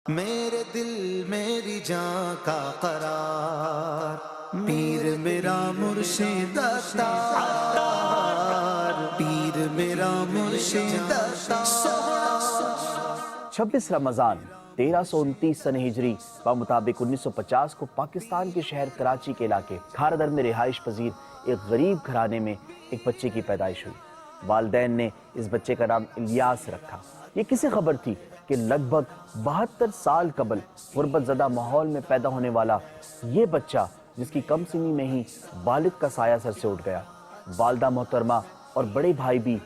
میرے دل میری جان کا قرار، پیر میرا مرشد عطار، پیر میرا مرشد عطار۔ 26 رمضان 1329 سن ہجری بمطابق 1950 کو پاکستان کے شہر کراچی کے علاقے کھاردر میں رہائش پذیر ایک غریب گھرانے میں ایک بچے کی پیدائش ہوئی۔ والدین نے اس بچے کا نام الیاس رکھا۔ یہ کسی خبر تھی کہ لگ بھگ 72 سال قبل غربت زدہ ماحول میں پیدا ہونے والا یہ بچہ، جس کی کم سنی میں ہی والد کا سایہ سر سے اٹھ گیا، والدہ محترمہ اور بڑے بھائی بھی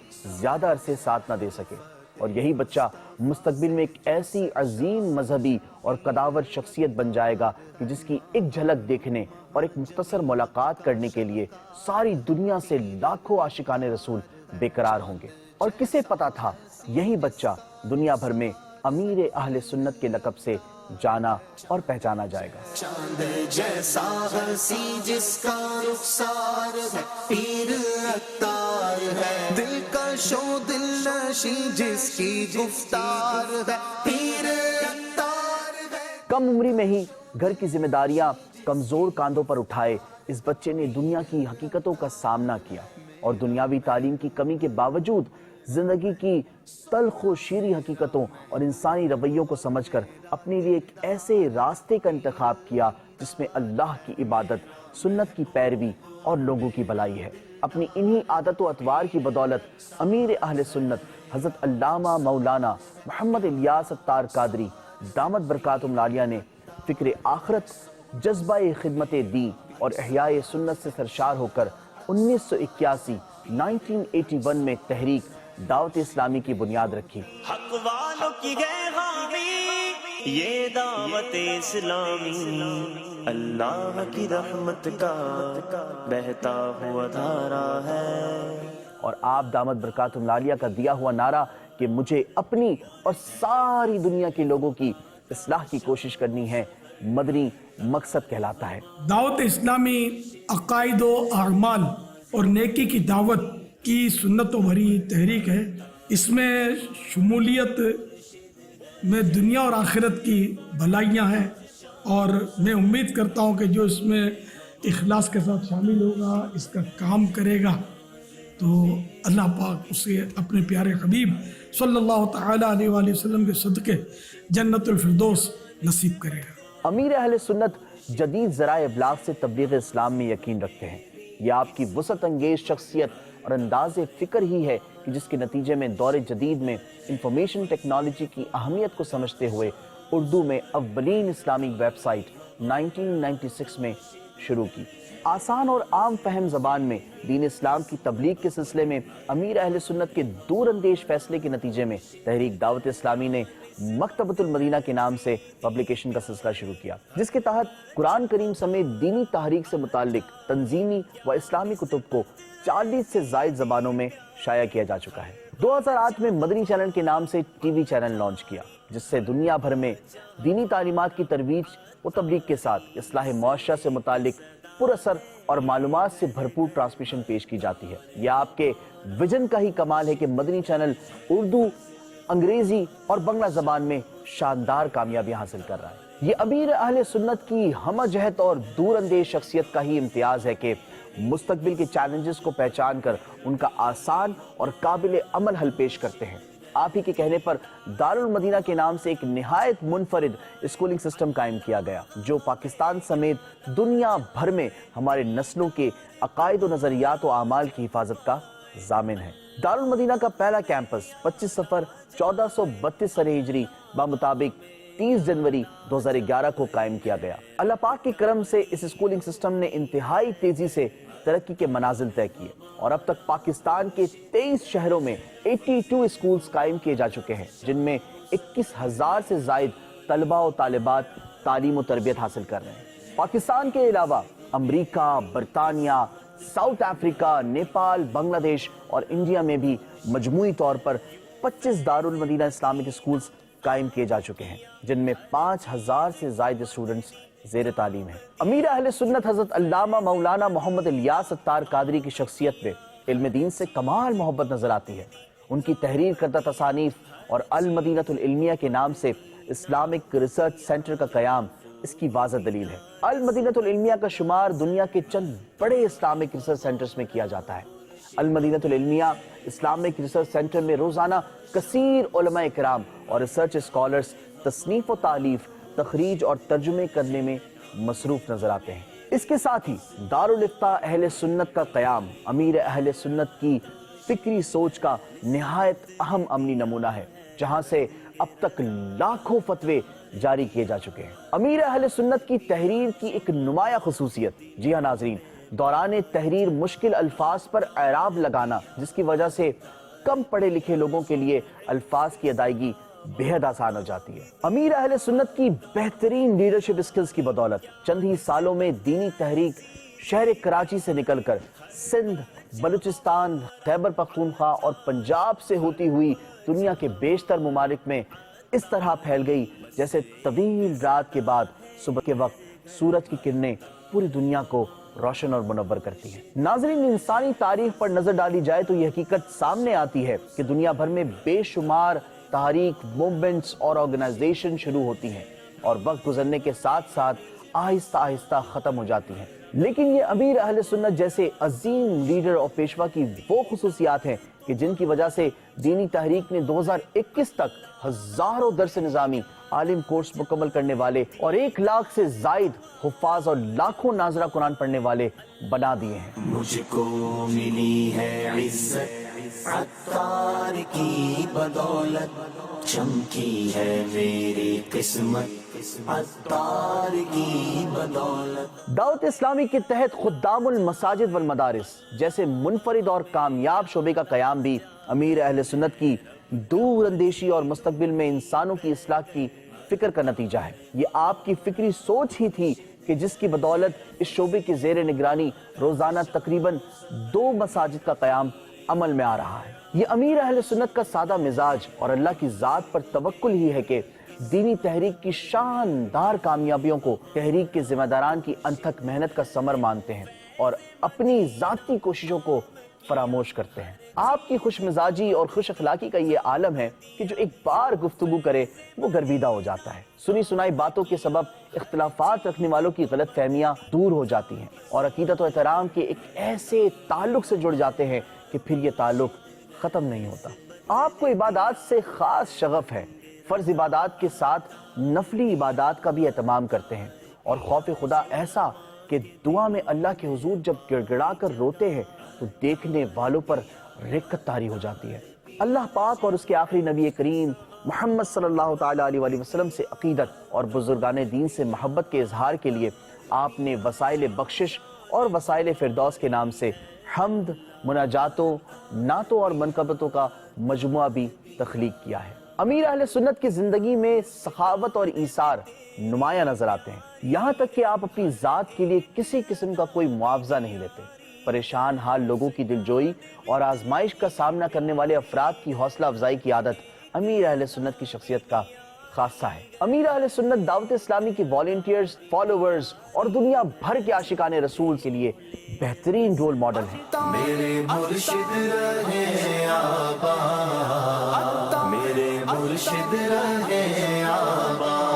زیادہ عرصے ساتھ نہ دے سکے، اور یہی بچہ مستقبل میں ایک ایسی عظیم مذہبی اور قداور شخصیت بن جائے گا کہ جس کی ایک جھلک دیکھنے اور ایک مختصر ملاقات کرنے کے لیے ساری دنیا سے لاکھوں عاشقان رسول بے قرار ہوں گے۔ اور کسے پتا تھا یہی بچہ دنیا بھر میں امیر اہل سنت کے لقب سے جانا اور پہچانا جائے گا۔ چاند جیسا ہنسی جس کا رخسار ہے، پیر عطار ہے، دل کا شو دل نشی جس کی گفتار ہے، پیر عطار ہے۔ کم عمری میں ہی گھر کی ذمہ داریاں کمزور کاندھوں پر اٹھائے اس بچے نے دنیا کی حقیقتوں کا سامنا کیا، اور دنیاوی تعلیم کی کمی کے باوجود زندگی کی تلخ و شیریں حقیقتوں اور انسانی رویوں کو سمجھ کر اپنے لیے ایک ایسے راستے کا انتخاب کیا جس میں اللہ کی عبادت، سنت کی پیروی اور لوگوں کی بھلائی ہے۔ اپنی انہی عادت و اطوار کی بدولت امیر اہل سنت حضرت علامہ مولانا محمد الیاس عطار قادری دامت برکاتہم العالیہ نے فکر آخرت، جذبہ خدمت دین اور احیاء سنت سے سرشار ہو کر 1981 میں تحریک دعوت اسلامی کی بنیاد رکھی۔ حق والوں کی ہے حامی یہ دعوت اسلامی، اللہ کی رحمت کا بہتا ہوا دھارا ہے۔ اور آپ دامت برکاتہم العالیہ کا دیا ہوا نعرہ کہ مجھے اپنی اور ساری دنیا کے لوگوں کی اصلاح کی کوشش کرنی ہے، مدنی مقصد کہلاتا ہے۔ دعوت اسلامی عقائد و اعمال اور نیکی کی دعوت کی سنتوں بھری تحریک ہے۔ اس میں شمولیت میں دنیا اور آخرت کی بھلائیاں ہیں، اور میں امید کرتا ہوں کہ جو اس میں اخلاص کے ساتھ شامل ہوگا، اس کا کام کرے گا، تو اللہ پاک اسے اپنے پیارے حبیب صلی اللہ تعالیٰ علیہ وآلہ وسلم کے صدقے جنت الفردوس نصیب کرے گا۔ امیر اہل سنت جدید ذرائع ابلاغ سے تبلیغ اسلام میں یقین رکھتے ہیں۔ یہ آپ کی وسعت انگیز شخصیت اور انداز فکر ہی ہے کہ جس کے نتیجے میں دور جدید میں انفارمیشن ٹیکنالوجی کی اہمیت کو سمجھتے ہوئے اردو میں اولین اسلامک ویب سائٹ 1996 میں شروع کی۔ آسان اور عام فہم زبان میں دین اسلام کی تبلیغ کے سلسلے میں امیر اہل سنت کے دور اندیش فیصلے کے نتیجے میں تحریک دعوت اسلامی نے مکتبۃ المدینہ کے نام سے پبلیکیشن کا سلسلہ شروع کیا، جس کے تحت قرآن کریم سمیت دینی تحریک سے متعلق تنظیمی و اسلامی کتب کو 40 سے زائد زبانوں میں شائع کیا جا چکا ہے۔ 2008 میں مدنی چینل کے نام سے ٹی وی چینل لانچ کیا، جس سے دنیا بھر میں دینی تعلیمات کی ترویج و تبلیغ کے ساتھ اصلاح معاشرہ سے متعلق پر اثر اور معلومات سے بھرپور ٹرانسمیشن پیش کی جاتی ہے۔ یہ آپ کے ویژن کا ہی کمال ہے کہ مدنی چینل اردو، انگریزی اور بنگلہ زبان میں شاندار کامیابی حاصل کر رہا ہے۔ یہ امیر اہل سنت کی ہمہ جہت اور دور اندیش شخصیت کا ہی امتیاز ہے کہ مستقبل کے چیلنجز کو پہچان کر ان کا آسان اور قابل عمل حل پیش کرتے ہیں۔ آپ ہی کے کہنے پر دارالمدینہ کے نام سے ایک نہایت منفرد اسکولنگ سسٹم قائم کیا گیا، جو پاکستان سمیت دنیا بھر میں ہمارے نسلوں کے عقائد و نظریات و اعمال کی حفاظت کا ضامن ہے۔ دارالمدینہ کا پہلا کیمپس 25 صفر 1432 سن ہجری بمطابق 30 جنوری 2011 کو قائم کیا گیا۔ اللہ پاک کے کرم سے اس اسکولنگ سسٹم نے انتہائی تیزی سے ترقی کے منازل طے کیے، اور اب تک پاکستان کے 23 شہروں میں 82 اسکولز قائم کیے جا چکے ہیں، جن میں 21,000 سے زائد طلبہ و طالبات تعلیم و تربیت حاصل کر رہے ہیں۔ پاکستان کے علاوہ امریکہ، برطانیہ، ساؤتھ افریقہ، نیپال، بنگلہ دیش اور انڈیا میں بھی مجموعی طور پر 25 دارالمدینہ اسلامک اسکولز قائم کیے جا چکے ہیں، جن میں 5,000 سے زائد اسٹوڈنٹس زیر تعلیم ہیں۔ امیر اہل سنت حضرت علامہ مولانا محمد الیاس عطار قادری کی شخصیت میں علم دین سے کمال محبت نظر آتی ہے۔ ان کی تحریر کردہ تصانیف اور المدینۃ العلمیہ کے نام سے اسلامک ریسرچ سینٹر کا قیام اس کی واضح دلیل ہے۔ المدینۃ العلمیہ کا شمار دنیا کے چند بڑے اسلامک ریسرچ سینٹرز میں کیا جاتا ہے۔ المدینۃ العلمیہ اسلامک ریسرچ سینٹر میں روزانہ کثیر علماء کرام اور ریسرچ اسکالرز تصنیف و تالیف، تخریج اور ترجمے کرنے میں مصروف نظر آتے ہیں۔ اس کے ساتھ ہی دارالافتاء اہل سنت کا قیام امیر اہل سنت کی فکری سوچ کا نہایت اہم عملی نمونہ ہے، جہاں سے اب تک لاکھوں فتوے جاری کیے جا چکے ہیں۔ امیر اہل سنت کی تحریر کی ایک نمایاں خصوصیت، جی ہاں ناظرین، دوران تحریر مشکل الفاظ پر اعراب لگانا، جس کی وجہ سے کم پڑھے لکھے لوگوں کے لیے الفاظ کی ادائیگی بہت آسان ہو جاتی ہے۔ امیر اہل سنت کی بہترین لیڈرشپ اسکلز کی بدولت چند ہی سالوں میں دینی تحریک شہر کراچی سے نکل کر سندھ، بلوچستان، خیبر پختونخوا اور پنجاب سے ہوتی ہوئی دنیا کے بیشتر ممالک میں اس طرح پھیل گئی جیسے طویل رات کے بعد صبح کے وقت سورج کی کرنیں پوری دنیا کو روشن اور منور کرتی ہیں۔ ناظرین، انسانی تاریخ پر نظر ڈالی جائے تو یہ حقیقت سامنے آتی ہے کہ دنیا بھر میں بے شمار تحریک، موومنٹس اور آرگنائزیشن شروع ہوتی ہیں اور وقت گزرنے کے ساتھ ساتھ آہستہ آہستہ ختم ہو جاتی ہیں، لیکن یہ امیر اہل سنت جیسے عظیم لیڈر اور پیشوا کی وہ خصوصیات ہیں کہ جن کی وجہ سے دینی تحریک نے 2021 تک ہزاروں درس نظامی، عالم کورس مکمل کرنے والے اور 1 لاکھ سے زائد حفاظ اور لاکھوں ناظرہ قرآن پڑھنے والے بنا دیے ہیں۔ مجھ کو ملی ہے عزت عطار کی بدولت، چمکی ہے میری قسمت عطار کی بدولت۔ دعوت اسلامی کے تحت خدام المساجد والمدارس جیسے منفرد اور کامیاب شعبے کا قیام بھی امیر اہل سنت کی دور اندیشی اور مستقبل میں انسانوں کی اصلاح کی فکر کا نتیجہ ہے۔ یہ آپ کی فکری سوچ ہی تھی کہ جس کی بدولت اس شعبے کے زیر نگرانی روزانہ تقریباً 2 مساجد کا قیام عمل میں آ رہا ہے۔ یہ امیر اہل سنت کا سادہ مزاج اور اللہ کی ذات پر توکل ہی ہے کہ دینی تحریک کی شاندار کامیابیوں کو تحریک کے ذمہ داران کی انتھک محنت کا ثمر مانتے ہیں اور اپنی ذاتی کوششوں کو فراموش کرتے ہیں۔ آپ کی خوش مزاجی اور خوش اخلاقی کا یہ عالم ہے کہ جو ایک بار گفتگو کرے وہ گرویدہ ہو جاتا ہے۔ سنی سنائی باتوں کے سبب اختلافات رکھنے والوں کی غلط فہمیاں دور ہو جاتی ہیں اور عقیدت و احترام کے ایک ایسے تعلق سے جڑ جاتے ہیں کہ پھر یہ تعلق ختم نہیں ہوتا۔ آپ کو عبادات سے خاص شغف ہے، فرض عبادات کے ساتھ نفلی عبادات کا بھی اہتمام کرتے ہیں اور خوف خدا ایسا کہ دعا میں اللہ کے حضور جب گڑ گڑا کر روتے ہیں تو دیکھنے والوں پر رقت طاری ہو جاتی ہے۔ اللہ پاک اور اس کے آخری نبی کریم محمد صلی اللہ تعالی علیہ وسلم سے عقیدت اور بزرگان دین سے محبت کے اظہار کے لیے آپ نے وسائل بخشش اور وسائل فردوس کے نام سے حمد، مناجاتوں، نعتوں اور منقبتوں کا مجموعہ بھی تخلیق کیا ہے۔ امیر اہل سنت کی زندگی میں سخاوت اور ایثار نمایاں نظر آتے ہیں، یہاں تک کہ آپ اپنی ذات کے لیے کسی قسم کا کوئی معاوضہ نہیں لیتے۔ پریشان حال لوگوں کی دلجوئی اور آزمائش کا سامنا کرنے والے افراد کی حوصلہ افزائی کی عادت امیر اہل سنت کی شخصیت کا خاصہ ہے۔ امیر اہل سنت دعوت اسلامی کے والنٹیئرز، فالوورز اور دنیا بھر کے عاشقان رسول کے لیے بہترین رول ماڈل ہیں۔ میرے مرشد رہے آباد، میرے مرشد رہے آباد۔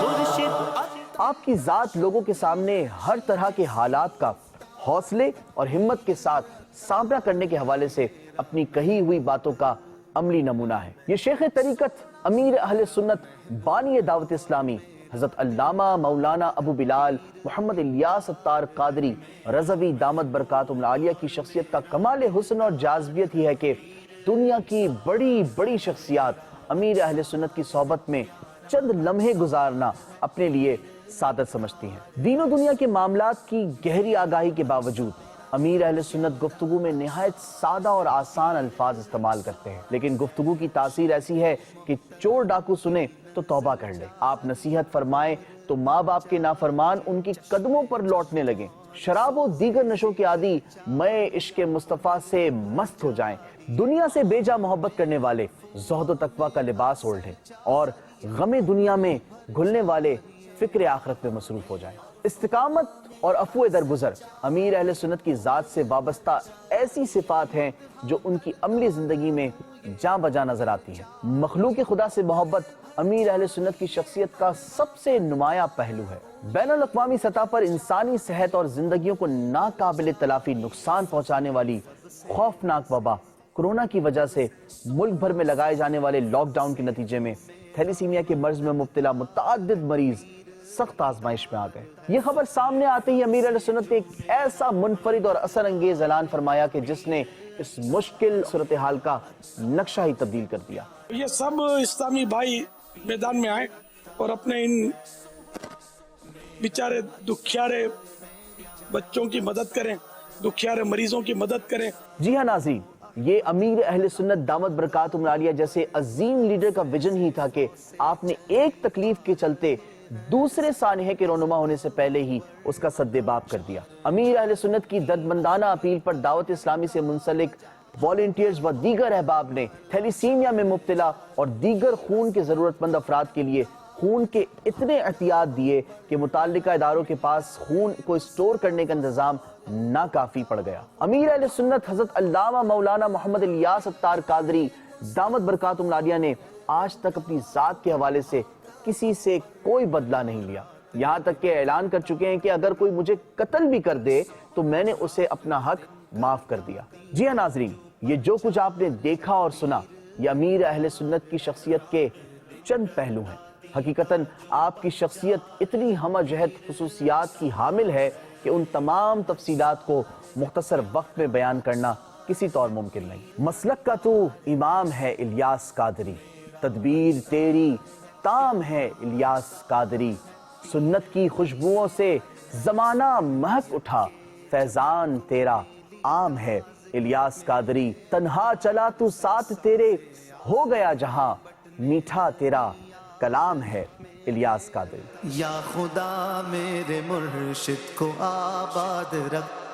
آپ کی ذات لوگوں کے سامنے ہر طرح کے حالات کا حوصلے اور ہمت کے ساتھ سامنا کرنے کے حوالے سے اپنی کہی ہوئی باتوں کا عملی نمونہ ہے۔ یہ شیخ طریقت امیر اہل سنت بانی دعوت اسلامی حضرت علامہ مولانا ابو بلال محمد الیاس عطار قادری رضوی دامت برکاتہم العالیہ کی شخصیت کا کمال حسن اور جاذبیت ہی ہے کہ دنیا کی بڑی بڑی شخصیات امیر اہل سنت کی صحبت میں چند لمحے گزارنا اپنے لیے سعادت سمجھتی ہیں۔ دین و دنیا کے معاملات کی گہری آگاہی کے باوجود امیر اہل سنت گفتگو میں نہایت سادہ اور آسان الفاظ استعمال کرتے ہیں، لیکن گفتگو کی تاثیر ایسی ہے کہ چور ڈاکو سنے تو توبہ کر لے، آپ نصیحت فرمائیں تو ماں باپ کے نافرمان ان کی قدموں پر لوٹنے لگیں، شراب و دیگر نشوں کے عادی میں عشق مصطفیٰ سے مست ہو جائیں، دنیا سے بے جا محبت کرنے والے زہد و تقویٰ کا لباس اوڑھ لیں اور غم دنیا میں گھلنے والے فکر آخرت میں مصروف ہو جائیں۔ استقامت اور عفو درگزر امیر اہل سنت کی ذات سے وابستہ ایسی صفات ہیں جو ان کی عملی زندگی میں جاں بجاں نظر آتی ہیں۔ مخلوق خدا سے محبت امیر اہل سنت کی شخصیت کا سب سے نمایاں پہلو ہے۔ بین الاقوامی سطح پر انسانی صحت اور زندگیوں کو ناقابل تلافی نقصان پہنچانے والی خوفناک وبا کورونا کی وجہ سے ملک بھر میں لگائے جانے والے لاک ڈاؤن کے نتیجے میں تھیلیسیمیا کے مرض میں مبتلا متعدد مریض سخت آزمائش میں آ گئے۔ یہ خبر سامنے آتے ہی امیر اہل سنت نے ایک ایسا منفرد اور اثر انگیز اعلان فرمایا کہ جس نے اس مشکل صورتحال کا نقشہ ہی تبدیل کر دیا۔ یہ سب اسلامی بھائی میدان میں آئے اور اپنے ان بیچارے دکھیارے بچوں کی مدد کریں، دکھیارے مریضوں کی مدد کریں۔ جی ہاں ناظرین، یہ امیر اہل سنت دامت برکاتہم العالیہ جیسے عظیم لیڈر کا ویژن ہی تھا کہ آپ نے ایک تکلیف کے چلتے دوسرے سانحے کے رونما ہونے سے پہلے ہی اس کا سدباب کر دیا۔ امیر اہل سنت کی دردمندانہ اپیل پر دعوت اسلامی سے منسلک والنٹیئرز و دیگر احباب نے تھیلیسیمیا میں مبتلا اور دیگر خون کے ضرورت مند افراد کے لیے خون کے اتنے احتیاط دیے کہ متعلقہ اداروں کے پاس خون کو اسٹور کرنے کا انتظام ناکافی پڑ گیا۔ امیر اہل سنت حضرت علامہ مولانا محمد الیاس اتار قادری دامت برکاتہم العالیہ نے آج تک اپنی ذات کے حوالے سے کسی سے کوئی بدلہ نہیں لیا، یہاں تک کہ اعلان کر چکے ہیں کہ اگر کوئی مجھے قتل بھی کر دے تو میں نے اسے اپنا حق معاف کر دیا۔ جی ہاں ناظرین، یہ جو کچھ آپ نے دیکھا اور سنا یہ امیر اہل سنت کی شخصیت کے چند پہلو ہیں۔ حقیقتاً آپ کی شخصیت اتنی ہمہ جہت خصوصیات کی حامل ہے کہ ان تمام تفصیلات کو مختصر وقت میں بیان کرنا کسی طور ممکن نہیں۔ مسلک کا تو امام ہے الیاس قادری، تدبیر تیری تام ہے الیاس قادری، سنت کی خوشبوؤں سے زمانہ مہک اٹھا، فیضان تیرا عام ہے الیاس قادری، تنہا چلا تو ساتھ تیرے ہو گیا جہاں، میٹھا تیرا کلام ہے الیاس قادری۔ یا خدا میرے مرشد کو آباد رکھ۔